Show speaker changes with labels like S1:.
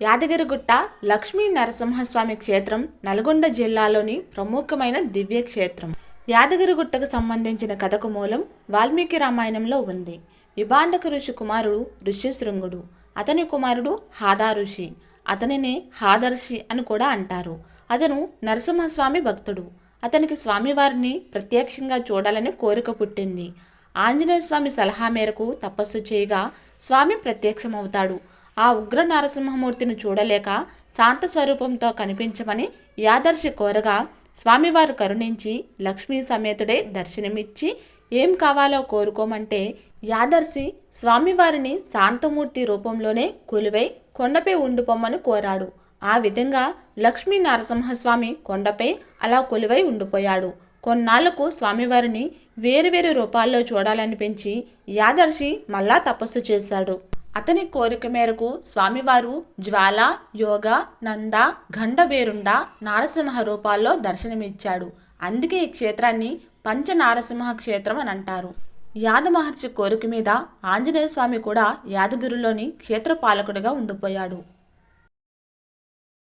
S1: యాదగిరిగుట్ట లక్ష్మీ నరసింహస్వామి క్షేత్రం నల్గొండ జిల్లాలోని ప్రముఖమైన దివ్య క్షేత్రం. యాదగిరిగుట్టకు సంబంధించిన కథకు మూలం వాల్మీకి రామాయణంలో ఉంది. విభాండక ఋషి కుమారుడు ఋష్యశృంగుడు. అతని కుమారుడు హాదా ఋషి. అతనినే హాదర్షి అని కూడా అంటారు. అతను నరసింహస్వామి భక్తుడు. అతనికి స్వామివారిని ప్రత్యక్షంగా చూడాలని కోరిక పుట్టింది. ఆంజనేయ స్వామి సలహా మేరకు తపస్సు చేయగా స్వామి ప్రత్యక్షమవుతాడు. ఆ ఉగ్ర నరసింహమూర్తిని చూడలేక శాంత స్వరూపంతో కనిపించమని యాదర్శి కోరగా స్వామివారు కరుణించి లక్ష్మీ సమేతుడే దర్శనమిచ్చి ఏం కావాలో కోరుకోమంటే యాదర్శి స్వామివారిని శాంతమూర్తి రూపంలోనే కొలువై కొండపై ఉండిపోమ్మని కోరాడు. ఆ విధంగా లక్ష్మీ నరసింహస్వామి కొండపై అలా కొలువై ఉండిపోయాడు. కొన్నాళ్లకు స్వామివారిని వేరువేరు రూపాల్లో చూడాలనిపించి యాదర్శి మళ్ళా తపస్సు చేశాడు. అతని కోరిక మేరకు స్వామివారు జ్వాల, యోగ, నంద, గండభేరుండ, నారసింహ రూపాల్లో దర్శనమిచ్చాడు. అందుకే ఈ క్షేత్రాన్ని పంచనారసింహ క్షేత్రం అని అంటారు. యాద మహర్షి కోరిక మీద ఆంజనేయ స్వామి కూడా యాదగిరిలోని క్షేత్రపాలకుడిగా ఉండిపోయాడు.